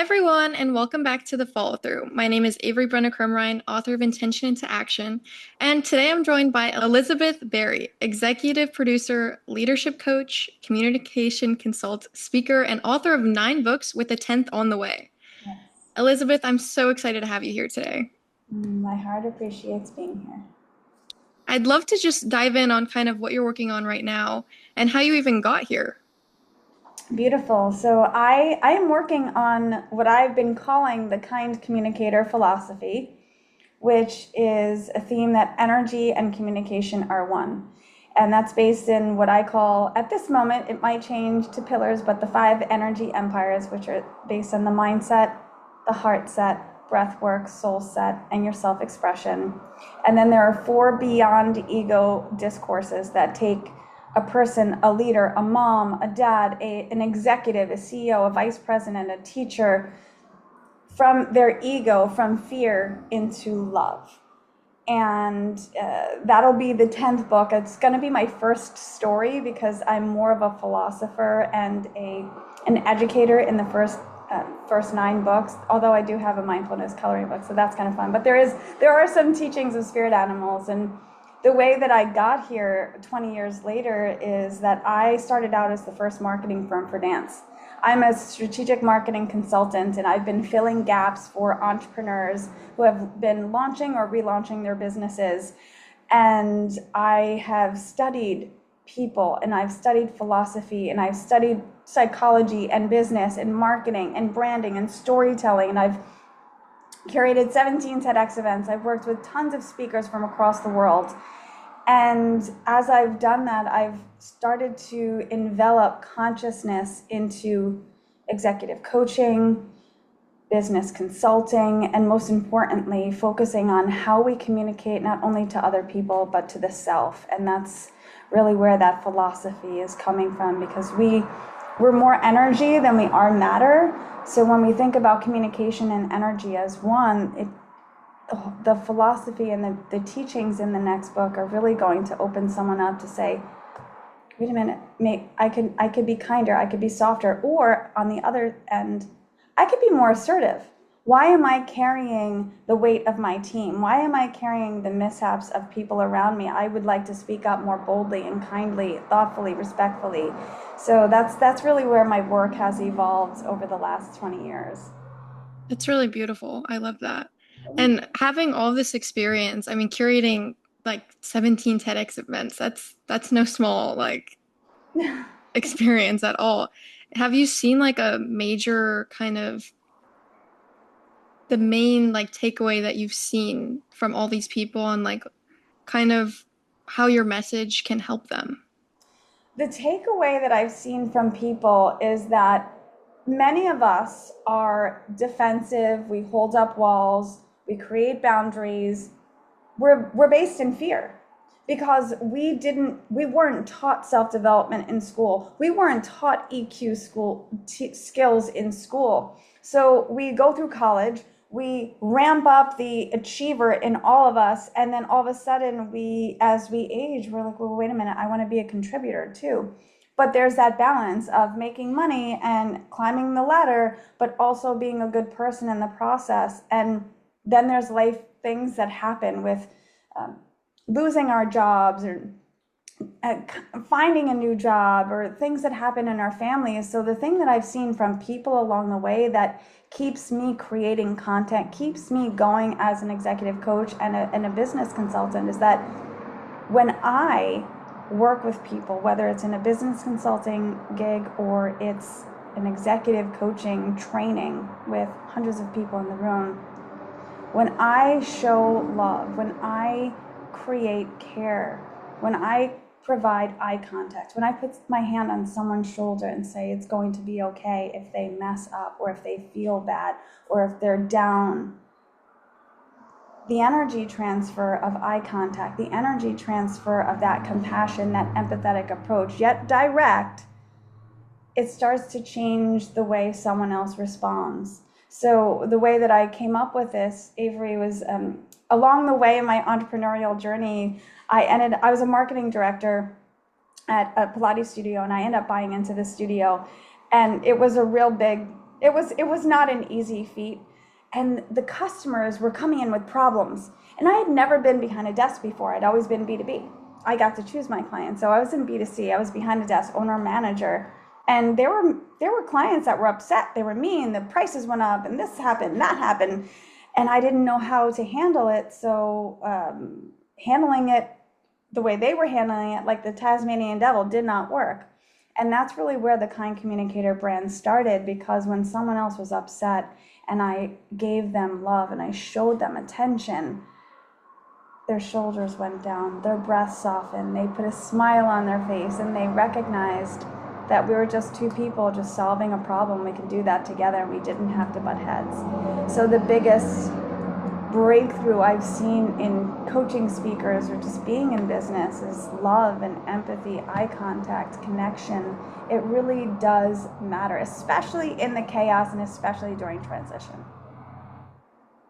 everyone, and welcome back to The Follow Through. My name is Avery Brenna Krumrine, author of Intention into Action, and today I'm joined by Elizabeth Berry, executive producer, leadership coach, communication consult, speaker, and author of 9 books with the 10th on the way. Yes. Elizabeth, I'm so excited to have you here today. My heart appreciates being here. I'd love to just dive in on kind of what you're working on right now and how you even got here. Beautiful. So I am working on what I've been calling the Kind Communicator philosophy, which is a theme that energy and communication are one. And that's based in what I call, at this moment, it might change to pillars, but the 5 energy empires, which are based on the mindset, the heart set, breath work, soul set, and your self-expression. And then there are 4 beyond ego discourses that take a person, a leader, a mom, a dad, an executive, a CEO, a vice president, a teacher, from their ego, from fear into love. And that'll be the 10th book. It's going to be my first story because I'm more of a philosopher and an educator in the first 9 books, although I do have a mindfulness coloring book, so that's kind of fun. But there are some teachings of spirit animals, and the way that I got here 20 years later is that I started out as the first marketing firm for dance. I'm a strategic marketing consultant, and I've been filling gaps for entrepreneurs who have been launching or relaunching their businesses. And I have studied people, and I've studied philosophy, and I've studied psychology and business and marketing and branding and storytelling, and I've curated 17 TEDx events. I've worked with tons of speakers from across the world. And as I've done that, I've started to envelop consciousness into executive coaching, business consulting, and most importantly, focusing on how we communicate not only to other people, but to the self. And that's really where that philosophy is coming from, because we're more energy than we are matter. So when we think about communication and energy as one, the philosophy and the teachings in the next book are really going to open someone up to say, wait a minute, I could be kinder, I could be softer, or on the other end, I could be more assertive. Why am I carrying the weight of my team? Why am I carrying the mishaps of people around me? I would like to speak up more boldly and kindly, thoughtfully, respectfully. So that's really where my work has evolved over the last 20 years. It's really beautiful. I love that. And having all this experience, I mean, curating like 17 TEDx events, that's no small like experience at all. Have you seen like a major kind of the main like takeaway that you've seen from all these people and like kind of how your message can help them? The takeaway that I've seen from people is that many of us are defensive, we hold up walls, we create boundaries. We're based in fear because we weren't taught self-development in school. We weren't taught skills in school. So we go through college, we ramp up the achiever in all of us, and then all of a sudden as we age, we're like, well, wait a minute, I want to be a contributor too. But there's that balance of making money and climbing the ladder, but also being a good person in the process. And then there's life things that happen with losing our jobs, or finding a new job, or things that happen in our families. So the thing that I've seen from people along the way that keeps me creating content, keeps me going as an executive coach and a business consultant, is that when I work with people, whether it's in a business consulting gig or it's an executive coaching training with hundreds of people in the room, when I show love, when I create care, when I provide eye contact, when I put my hand on someone's shoulder and say it's going to be okay if they mess up or if they feel bad or if they're down, the energy transfer of eye contact, the energy transfer of that compassion, that empathetic approach, yet direct, it starts to change the way someone else responds. So the way that I came up with this, Avery, was along the way in my entrepreneurial journey, I was a marketing director at a Pilates studio, and I ended up buying into the studio. And it was a real big It was not an easy feat, and the customers were coming in with problems. And I had never been behind a desk before. I'd always been B2B. I got to choose my clients. So I was in B2C. I was behind a desk, owner manager, and there were clients that were upset. They were mean. The prices went up, and this happened, that happened, and I didn't know how to handle it. So handling it the way they were handling it, like the Tasmanian devil, did not work. And that's really where the Kind Communicator brand started, because when someone else was upset and I gave them love and I showed them attention, their shoulders went down, their breath softened, they put a smile on their face, and they recognized that we were just two people just solving a problem. We could do that together, and we didn't have to butt heads. So the biggest breakthrough I've seen in coaching speakers or just being in business is love and empathy, eye contact, connection. It really does matter, especially in the chaos and especially during transition.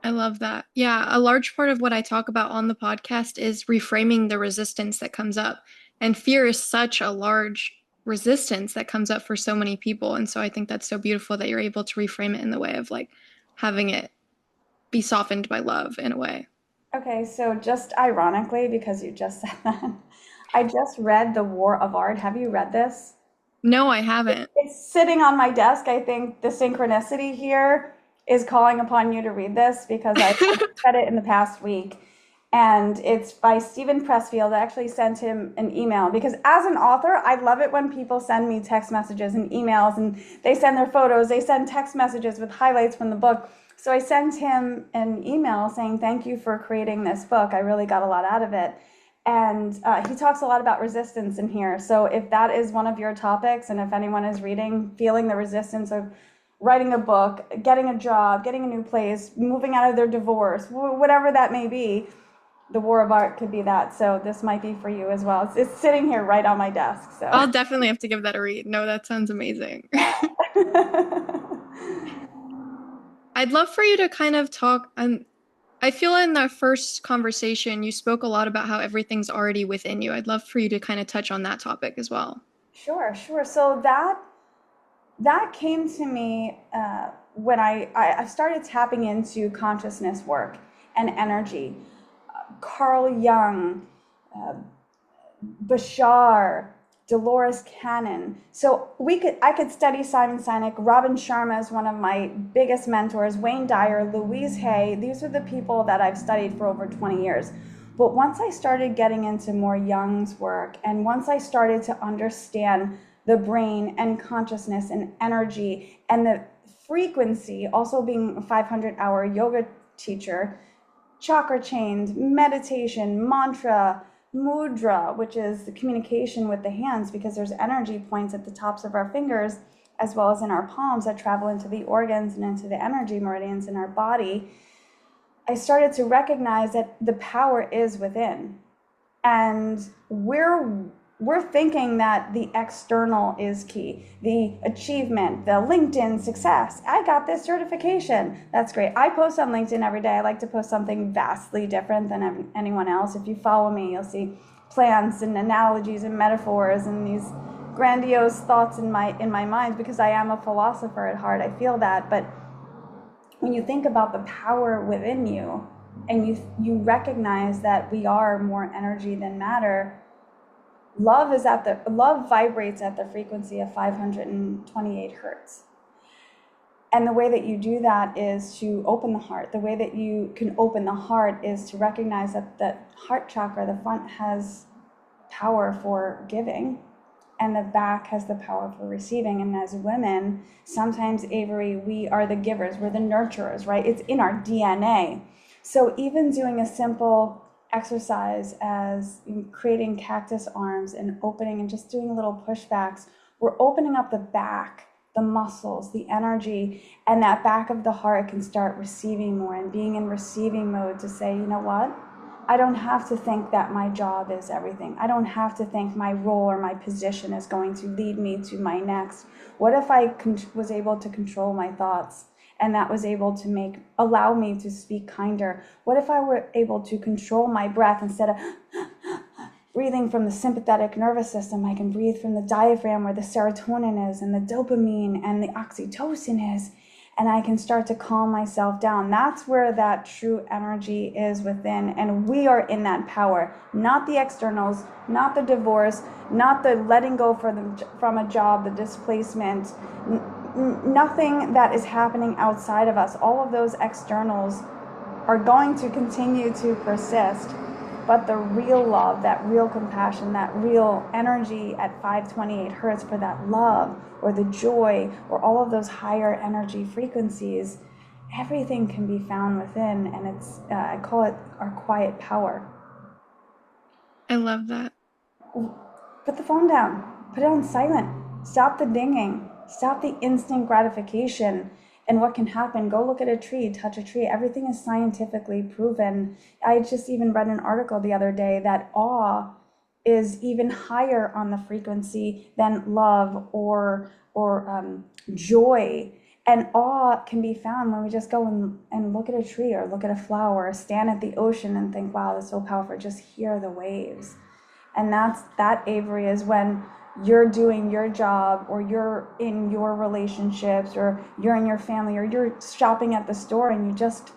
I love that. Yeah, a large part of what I talk about on the podcast is reframing the resistance that comes up. And fear is such a large resistance that comes up for so many people. And so I think that's so beautiful that you're able to reframe it in the way of like having it be softened by love in a way. Okay, so just ironically, because you just said that, I just read The War of Art. Have you read this? No, I haven't. It's sitting on my desk. I think the synchronicity here is calling upon you to read this because I read it in the past week. And it's by Stephen Pressfield. I actually sent him an email because as an author, I love it when people send me text messages and emails, and they send their photos, they send text messages with highlights from the book. So I sent him an email saying, thank you for creating this book. I really got a lot out of it. And he talks a lot about resistance in here. So if that is one of your topics, and if anyone is reading, feeling the resistance of writing a book, getting a job, getting a new place, moving out of their divorce, whatever that may be, the War of Art could be that. So this might be for you as well. It's sitting here right on my desk. So I'll definitely have to give that a read. No, that sounds amazing. I'd love for you to kind of talk. I feel in the first conversation, you spoke a lot about how everything's already within you. I'd love for you to kind of touch on that topic as well. sure, sure. So that came to me when I started tapping into consciousness work and energy. Carl Jung, uh, Bashar, Dolores Cannon. So I could study Simon Sinek. Robin Sharma is one of my biggest mentors. Wayne Dyer, Louise Hay. These are the people that I've studied for over 20 years. But once I started getting into more Jung's work, and once I started to understand the brain and consciousness and energy and the frequency, also being a 500-hour yoga teacher, chakra chains, meditation, mantra, mudra, which is the communication with the hands, because there's energy points at the tops of our fingers as well as in our palms that travel into the organs and into the energy meridians in our body. I started to recognize that the power is within, and we're thinking that the external is key, the achievement, the LinkedIn success. I got this certification. That's great. I post on LinkedIn every day. I like to post something vastly different than anyone else. If you follow me, you'll see plants and analogies and metaphors and these grandiose thoughts in my mind, because I am a philosopher at heart. I feel that. But when you think about the power within you, and you recognize that we are more energy than matter, love vibrates at the frequency of 528 hertz. And the way that you do that is to open the heart. The way that you can open the heart is to recognize that the heart chakra, the front, has power for giving, and the back has the power for receiving. And as women, sometimes, Avery, we are the givers, we're the nurturers, right? It's in our DNA. So even doing a simple exercise as creating cactus arms and opening and just doing little pushbacks, we're opening up the back, the muscles, the energy, and that back of the heart can start receiving more and being in receiving mode to say, you know what? I don't have to think that my job is everything. I don't have to think my role or my position is going to lead me to my next. What if I was able to control my thoughts, and that was able to allow me to speak kinder? What if I were able to control my breath instead of breathing from the sympathetic nervous system? I can breathe from the diaphragm where the serotonin is and the dopamine and the oxytocin is, and I can start to calm myself down. That's where that true energy is within. And we are in that power, not the externals, not the divorce, not the letting go from a job, the displacement, nothing that is happening outside of us. All of those externals are going to continue to persist. But the real love, that real compassion, that real energy at 528 hertz for that love or the joy or all of those higher energy frequencies, everything can be found within. And it's, I call it our quiet power. I love that. Put the phone down, put it on silent, stop the dinging, stop the instant gratification. And what can happen? Go look at a tree, touch a tree. Everything is scientifically proven. I just even read an article the other day that awe is even higher on the frequency than love or joy. And awe can be found when we just go and look at a tree or look at a flower or stand at the ocean and think, wow, that's so powerful. Just hear the waves. And that, Avery, is when you're doing your job, or you're in your relationships, or you're in your family, or you're shopping at the store, and you just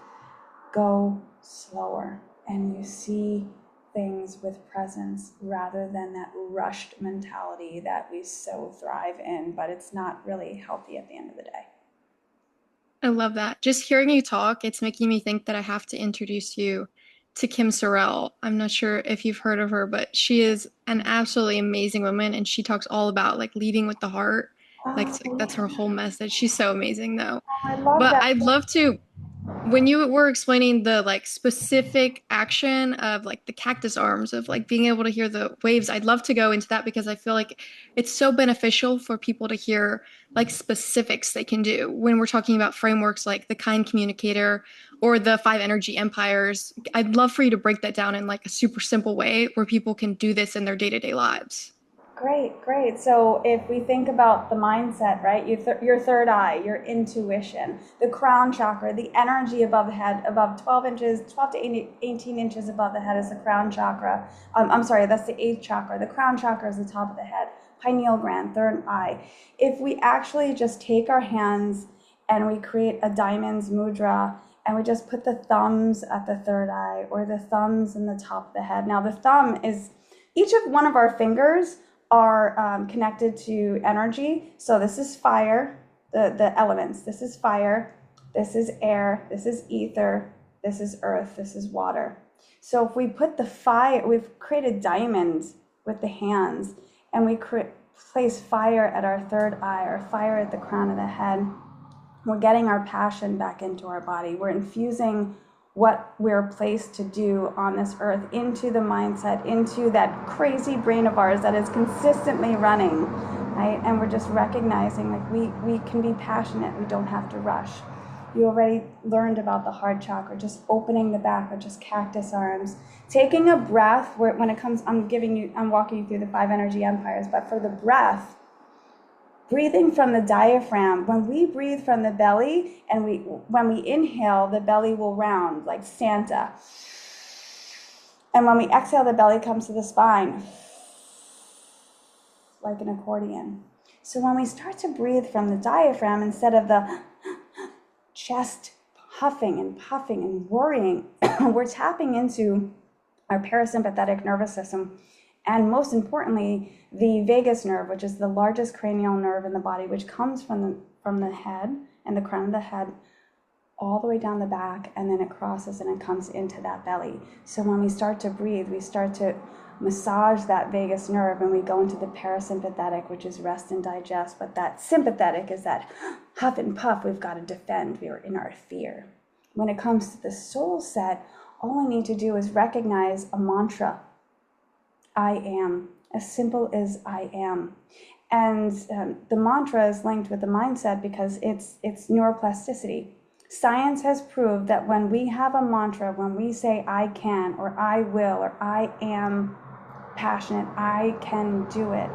go slower and you see things with presence rather than that rushed mentality that we so thrive in, but it's not really healthy at the end of the day. I love that. Just hearing you talk, it's making me think that I have to introduce you to Kim Sorrell. I'm not sure if you've heard of her, but she is an absolutely amazing woman, and she talks all about like leading with the heart. Like that's her whole message. She's so amazing though. I love But that. I'd love to, when you were explaining the like specific action of like the cactus arms of like being able to hear the waves, I'd love to go into that because I feel like it's so beneficial for people to hear like specifics they can do when we're talking about frameworks like the Kind Communicator or the five energy empires. I'd love for you to break that down in like a super simple way where people can do this in their day-to-day lives. Great, great. So if we think about the mindset, right? Your third eye, your intuition, the crown chakra, the energy above the head, above 12 inches, 12 to 18 inches above the head is the crown chakra. I'm sorry, that's the eighth chakra. The crown chakra is the top of the head, pineal gland, third eye. If we actually just take our hands and we create a diamond's mudra, and we just put the thumbs at the third eye or the thumbs in the top of the head. Now the thumb is, each of one of our fingers are connected to energy. So this is fire, the elements. This is fire, this is air, this is ether, this is earth, this is water. So if we put the fire, we've created diamonds with the hands, and we place fire at our third eye or fire at the crown of the head. We're getting our passion back into our body. We're infusing what we're placed to do on this earth into the mindset, into that crazy brain of ours that is consistently running, right? And we're just recognizing like we can be passionate. We don't have to rush. You already learned about the heart chakra, just opening the back or just cactus arms. Taking a breath where when it comes, I'm walking you through the five energy empires, but for the breath, breathing from the diaphragm. When we breathe from the belly and when we inhale, the belly will round like Santa. And when we exhale, the belly comes to the spine like an accordion. So when we start to breathe from the diaphragm instead of the chest huffing and puffing and worrying, we're tapping into our parasympathetic nervous system. And most importantly, the vagus nerve, which is the largest cranial nerve in the body, which comes from the head and the crown of the head all the way down the back, and then it crosses and it comes into that belly. So when we start to breathe, we start to massage that vagus nerve, and we go into the parasympathetic, which is rest and digest. But that sympathetic is that huff and puff, we've got to defend, we are in our fear. When it comes to the soul set, all we need to do is recognize a mantra. I am, as simple as I am. And the mantra is linked with the mindset because it's neuroplasticity. Science has proved that when we have a mantra, when we say I can, or I will, or I am passionate, I can do it,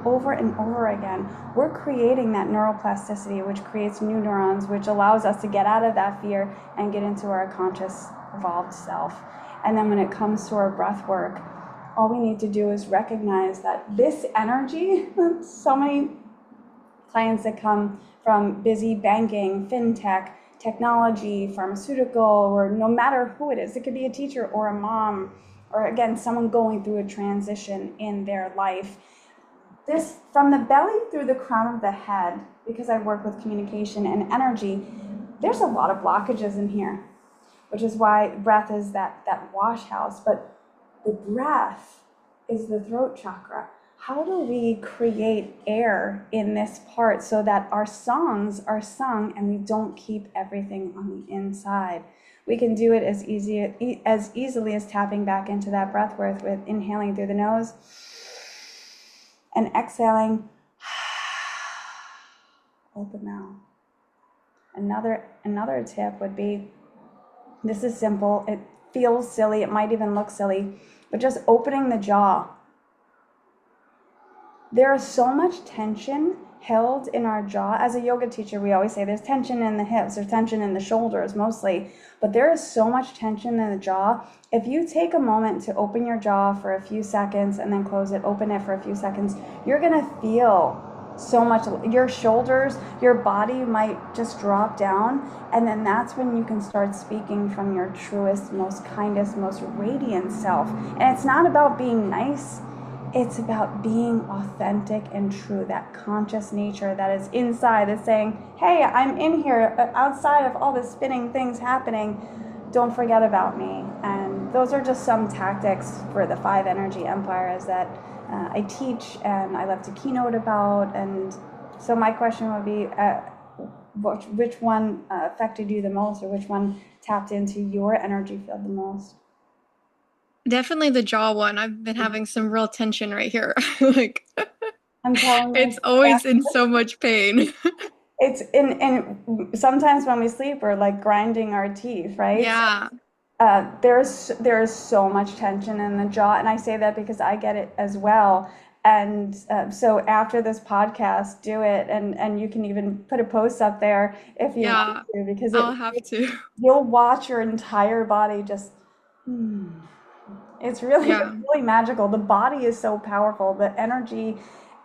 over and over again, we're creating that neuroplasticity, which creates new neurons, which allows us to get out of that fear and get into our conscious, evolved self. And then when it comes to our breath work, all we need to do is recognize that this energy, so many clients that come from busy banking, fintech, technology, pharmaceutical, or no matter who it is. It could be a teacher or a mom, or again, someone going through a transition in their life. This, from the belly through the crown of the head, because I work with communication and energy, there's a lot of blockages in here, which is why breath is that wash house. But the breath is the throat chakra. How do we create air in this part so that our songs are sung and we don't keep everything on the inside? We can do it as easily as tapping back into that breath work with inhaling through the nose and exhaling, open mouth. Another tip would be, this is simple, it feels silly, it might even look silly, but just opening the jaw. There is so much tension held in our jaw. As a yoga teacher, we always say there's tension in the hips, there's tension in the shoulders mostly, but there is so much tension in the jaw. If you take a moment to open your jaw for a few seconds and then close it, open it for a few seconds, you're gonna feel so much, your shoulders, your body might just drop down, and then that's when you can start speaking from your truest, most kindest, most radiant self. And it's not about being nice, it's about being authentic and true, that conscious nature that is inside that's saying, hey, I'm in here outside of all the spinning things happening. Don't forget about me. And those are just some tactics for the 5 energy empires that I teach and I love to keynote about. And so my question would be, which one affected you the most, or which one tapped into your energy field the most? Definitely the jaw one. I've been having some real tension right here. Like, I'm telling it's you, always in so much pain. it's in sometimes when we sleep, we're like grinding our teeth, right? Yeah. There is so much tension in the jaw, and I say that because I get it as well. And so after this podcast, do it, and you can even put a post up there if you want Yeah. to, because I'll have to. you'll watch your entire body just. It's really Yeah. it's really magical. The body is so powerful. The energy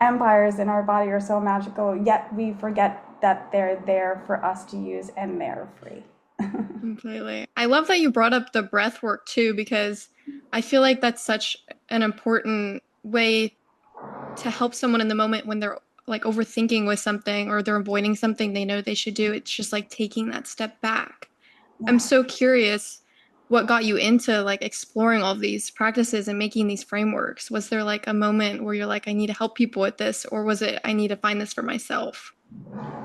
empires in our body are so magical. Yet we forget that they're there for us to use, and they're free. Completely. I love that you brought up the breath work too, because I feel like that's such an important way to help someone in the moment when they're like overthinking with something or they're avoiding something they know they should do. It's just like taking that step back. I'm Yeah. so curious what got you into like exploring all these practices and making these frameworks. Was there like a moment where you're like, I need to help people with this, or was it I need to find this for myself?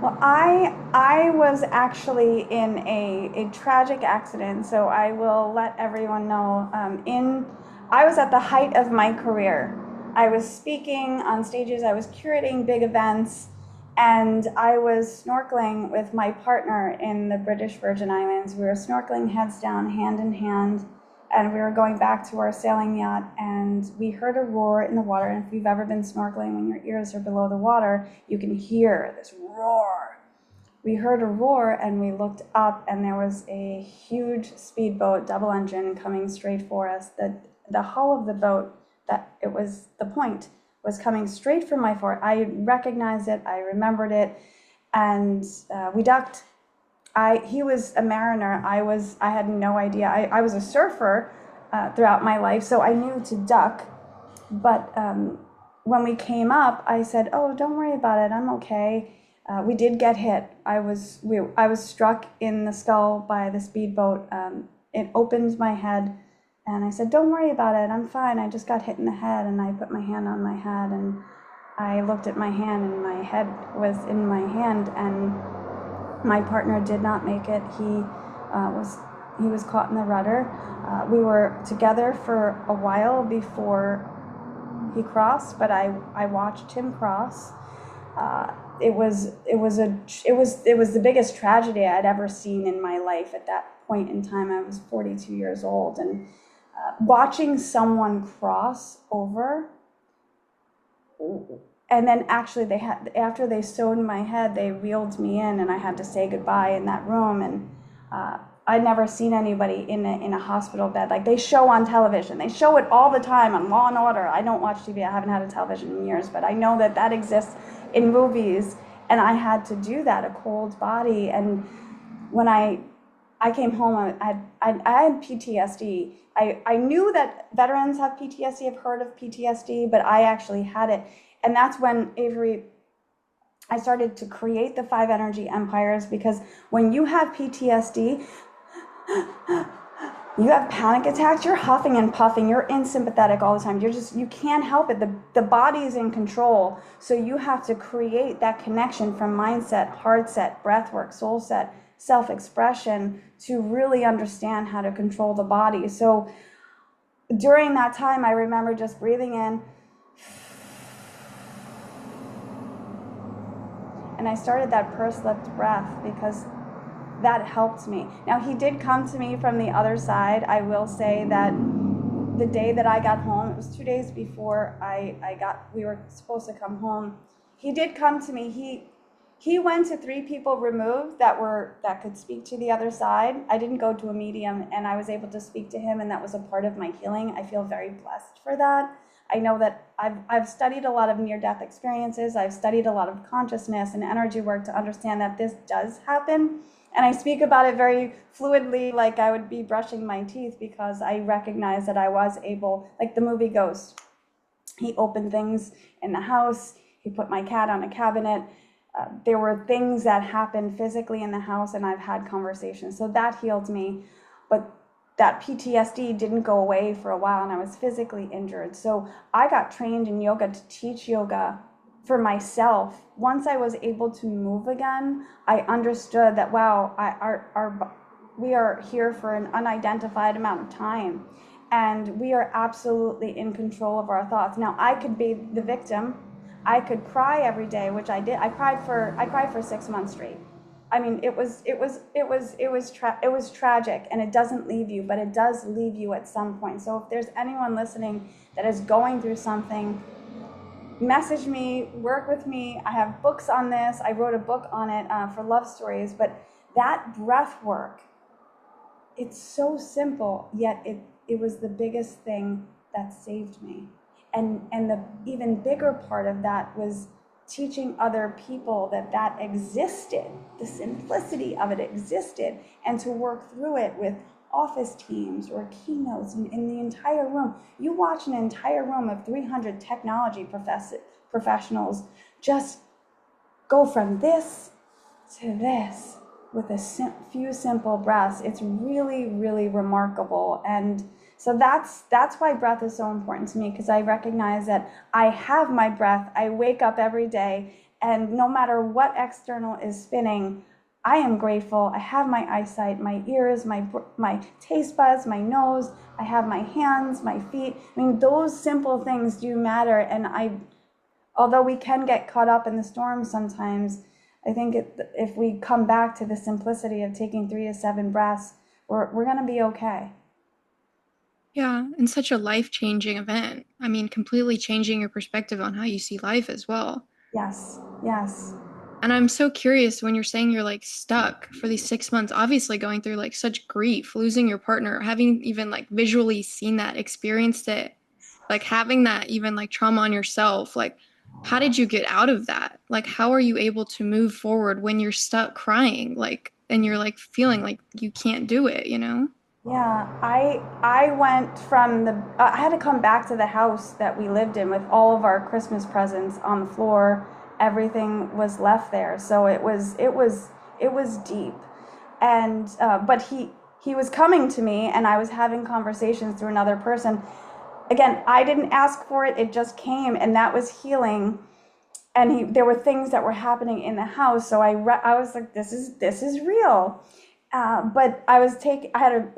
Well, I was actually in a tragic accident, so I will let everyone know. I was at the height of my career. I was speaking on stages, I was curating big events, and I was snorkeling with my partner in the British Virgin Islands. We were snorkeling heads down, hand in hand, and we were going back to our sailing yacht, and we heard a roar in the water. And if you've ever been snorkeling, when your ears are below the water, you can hear this roar. We heard a roar, and we looked up, and there was a huge speedboat, double engine, coming straight for us. The hull of the boat, that it was the point, was coming straight for my fort. I recognized it, I remembered it, and we ducked. He was a mariner. I had no idea. I was a surfer throughout my life, so I knew to duck. But when we came up, I said, "Oh, don't worry about it. I'm okay." We did get hit. I was struck in the skull by the speedboat. It opened my head, and I said, "Don't worry about it. I'm fine. I just got hit in the head." And I put my hand on my head, and I looked at my hand, and my head was in my hand, and my partner did not make it. He was caught in the rudder. We were together for a while before he crossed, but I watched him cross. It was the biggest tragedy I'd ever seen in my life. At that point in time, I was 42 years old, and watching someone cross over. And then actually after they sewed my head, they wheeled me in, and I had to say goodbye in that room. And I'd never seen anybody in a hospital bed. Like they show on television. They show it all the time on Law and Order. I don't watch TV. I haven't had a television in years, but I know that exists in movies. And I had to do that, a cold body. And when I came home, I had PTSD. I knew that veterans have PTSD, I've heard of PTSD, but I actually had it. And that's when, Avery, I started to create the 5 energy empires, because when you have PTSD, you have panic attacks, you're huffing and puffing, you're in sympathetic all the time. You can't help it. The body is in control. So you have to create that connection from mindset, heart set, breath work, soul set, self-expression, to really understand how to control the body. So during that time, I remember just breathing in, and I started that pursed lipped breath, because that helped me. Now, he did come to me from the other side. I will say that the day that I got home, it was 2 days before we were supposed to come home. He did come to me. He went to 3 people removed that could speak to the other side. I didn't go to a medium, and I was able to speak to him, and that was a part of my healing. I feel very blessed for that. I know that I've studied a lot of near-death experiences. I've studied a lot of consciousness and energy work to understand that this does happen. And I speak about it very fluidly, like I would be brushing my teeth, because I recognize that I was able, like the movie Ghost. He opened things in the house. He put my cat on a cabinet. There were things that happened physically in the house, and I've had conversations. So that healed me. But that PTSD didn't go away for a while, and I was physically injured. So I got trained in yoga to teach yoga for myself. Once I was able to move again, I understood that, wow, we are here for an unidentified amount of time, and we are absolutely in control of our thoughts. Now, I could be the victim. I could cry every day, which I did. I cried for 6 months straight. I mean, it was tragic, and it doesn't leave you, but it does leave you at some point. So if there's anyone listening that is going through something, message me, work with me. I have books on this. I wrote a book on it for love stories. But that breath work, it's so simple, yet it was the biggest thing that saved me. And the even bigger part of that was teaching other people that existed, the simplicity of it existed, and to work through it with office teams or keynotes in the entire room. You watch an entire room of 300 technology professionals just go from this to this with a few simple breaths. It's really, really remarkable. And so that's why breath is so important to me, because I recognize that I have my breath. I wake up every day, and no matter what external is spinning, I am grateful. I have my eyesight, my ears, my taste buds, my nose. I have my hands, my feet. I mean, those simple things do matter. And although we can get caught up in the storm sometimes, I think if we come back to the simplicity of taking 3 to 7 breaths, we're going to be okay. Yeah, and such a life-changing event. I mean, completely changing your perspective on how you see life as well. Yes, yes. And I'm so curious when you're saying you're like stuck for these 6 months, obviously going through like such grief, losing your partner, having even like visually seen that, experienced it, like having that even like trauma on yourself. Like, how did you get out of that? Like, how are you able to move forward when you're stuck crying, like, and you're like feeling like you can't do it, you know? Yeah, I went from I had to come back to the house that we lived in with all of our Christmas presents on the floor. Everything was left there, so it was deep. And but he was coming to me, and I was having conversations through another person. Again, I didn't ask for it; it just came, and that was healing. And there were things that were happening in the house, so I was like, this is real. But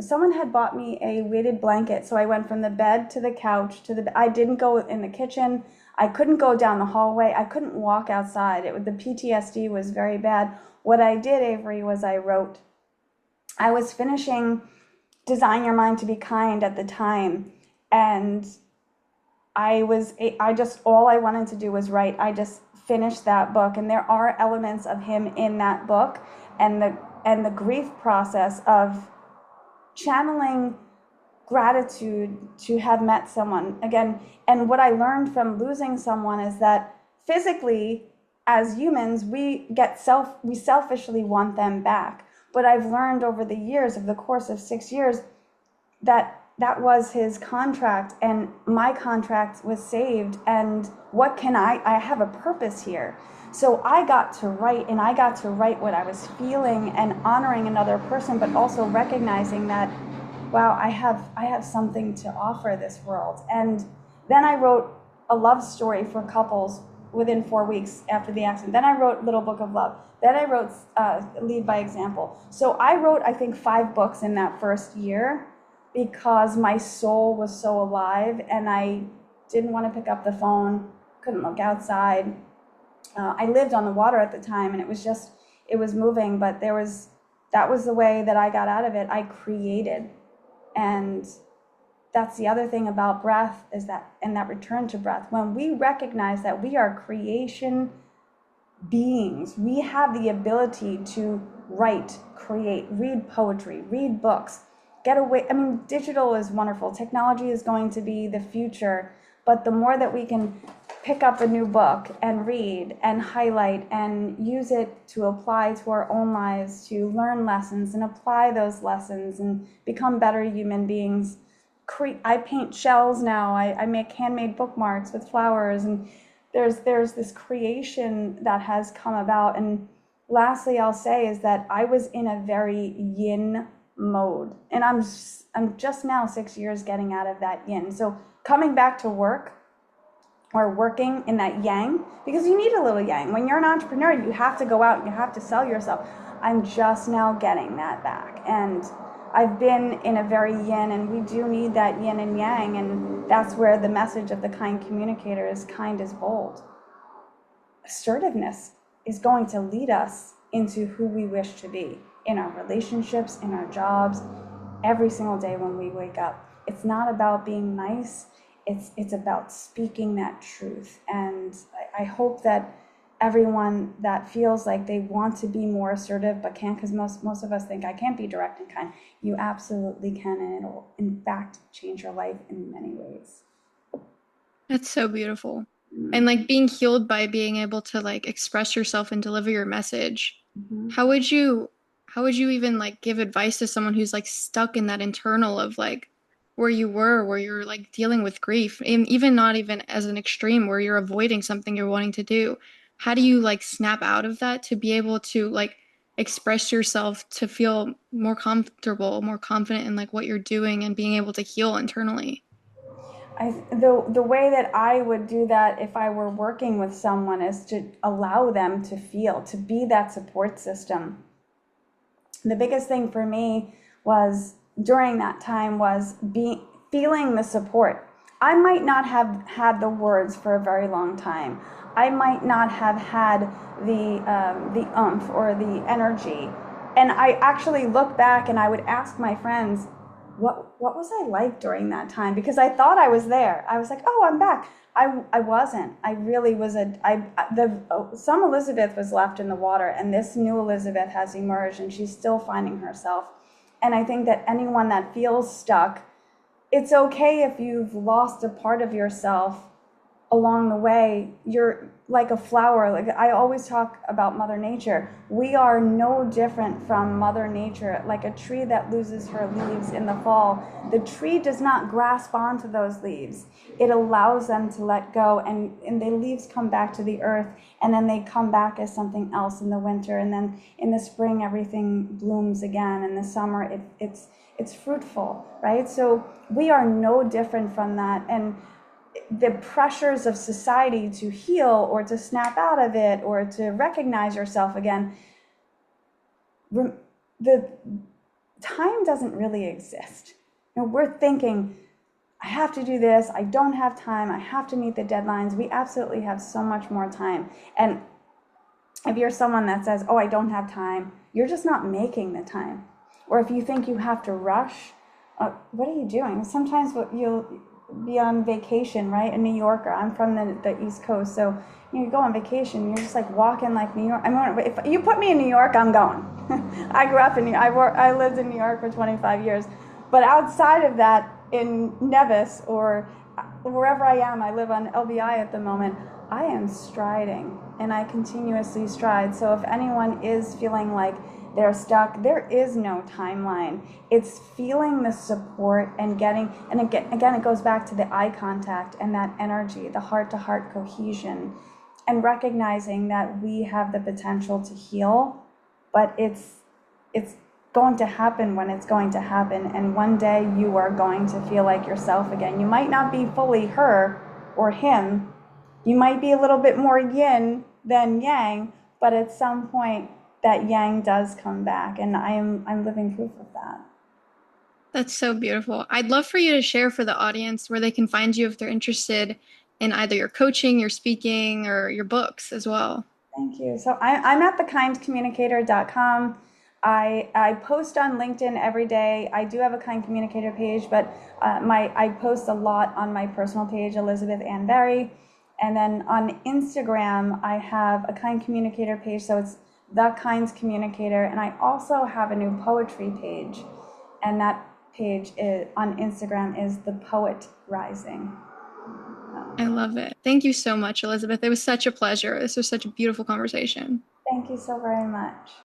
someone had bought me a weighted blanket, so I went from the bed to the couch I didn't go in the kitchen. I couldn't go down the hallway. I couldn't walk outside. The PTSD was very bad. What I did, Avery, was I wrote. I was finishing Design Your Mind to Be Kind at the time, and all I wanted to do was write. I just finished that book, and there are elements of him in that book, and the grief process of channeling gratitude to have met someone again. And what I learned from losing someone is that physically as humans, we selfishly want them back. But I've learned over the years, of the course of 6 years, that that was his contract, and my contract was saved. And what can I have a purpose here. So I got to write, and I got to write what I was feeling and honoring another person, but also recognizing that, wow, I have something to offer this world. And then I wrote a love story for couples within 4 weeks after the accident. Then I wrote Little Book of Love. Then I wrote Lead by Example. So I wrote, I think, 5 books in that first year, because my soul was so alive, and I didn't want to pick up the phone, couldn't look outside. I lived on the water at the time, and it was moving, but that was the way that I got out of it. I created. And that's the other thing about breath, is that, and that return to breath, when we recognize that we are creation beings, we have the ability to write, create, read poetry, read books, get away. I mean, digital is wonderful. Technology is going to be the future, but the more that we can pick up a new book and read and highlight and use it to apply to our own lives, to learn lessons and apply those lessons and become better human beings. I paint shells now. I make handmade bookmarks with flowers, and there's this creation that has come about. And lastly, I'll say is that I was in a very yin mode, and I'm just now 6 years getting out of that yin. So coming back to work, or working in that yang, because you need a little yang. When you're an entrepreneur, you have to go out and you have to sell yourself. I'm just now getting that back, and I've been in a very yin, and we do need that yin and yang, and that's where the message of the Kind Communicator is: kind is bold. Assertiveness is going to lead us into who we wish to be in our relationships, in our jobs, every single day when we wake up. It's not about being nice. It's about speaking that truth. And I hope that everyone that feels like they want to be more assertive but can't, because most of us think, I can't be direct and kind. You absolutely can, and it'll in fact change your life in many ways. That's so beautiful. And like being healed by being able to like express yourself and deliver your message. Mm-hmm. How would you even like give advice to someone who's like stuck in that internal of like where you were, where you're like dealing with grief, and even not even as an extreme where you're avoiding something you're wanting to do? How do you like snap out of that to be able to like express yourself, to feel more comfortable, more confident in like what you're doing and being able to heal internally? The way that I would do that if I were working with someone is to allow them to feel, to be that support system. The biggest thing for me was during that time was feeling the support. I might not have had the words for a very long time. I might not have had the oomph or the energy. And I actually look back and I would ask my friends, what was I like during that time? Because I thought I was there. I was like, oh, I'm back. I wasn't. I really was some Elizabeth was left in the water, and this new Elizabeth has emerged, and she's still finding herself. And I think that anyone that feels stuck, it's okay if you've lost a part of yourself along the way. You're like a flower. Like I always talk about Mother Nature. We are no different from Mother Nature. Like a tree that loses her leaves in the fall, the tree does not grasp onto those leaves. It allows them to let go, and the leaves come back to the earth, and then they come back as something else in the winter, and then in the spring everything blooms again. In the summer it's fruitful, right? So we are no different from that. And the pressures of society to heal or to snap out of it or to recognize yourself again, the time doesn't really exist. We're thinking, I have to do this, I don't have time, I have to meet the deadlines. We absolutely have so much more time. And if you're someone that says, oh, I don't have time, you're just not making the time. Or if you think you have to rush, what are you doing? Sometimes you'll be on vacation, right? A New Yorker. I'm from the East Coast, so you go on vacation. You're just like walking like New York. I mean, if you put me in New York, I'm going. I grew up in I lived in New York for 25 years, but outside of that, in Nevis or wherever I am, I live on LBI at the moment. I am striding and I continuously stride. So if anyone is feeling like they're stuck, there is no timeline. It's feeling the support and getting, and again, it goes back to the eye contact and that energy, the heart to heart cohesion, and recognizing that we have the potential to heal, but it's going to happen when it's going to happen. And one day you are going to feel like yourself again. You might not be fully her or him. You might be a little bit more yin than yang, but at some point that yang does come back, and I'm living proof of that. That's so beautiful. I'd love for you to share for the audience where they can find you if they're interested in either your coaching, your speaking, or your books as well. Thank you. So I'm at thekindcommunicator.com. I post on LinkedIn every day. I do have a Kind Communicator page, but I post a lot on my personal page, Elizabeth Ann Berry. And then on Instagram, I have a Kind Communicator page, so it's The Kind Communicator. And I also have a new poetry page, and that page is, on Instagram, is The Poet Rising. I love it. Thank you so much, Elizabeth. It was such a pleasure. This was such a beautiful conversation. Thank you so very much.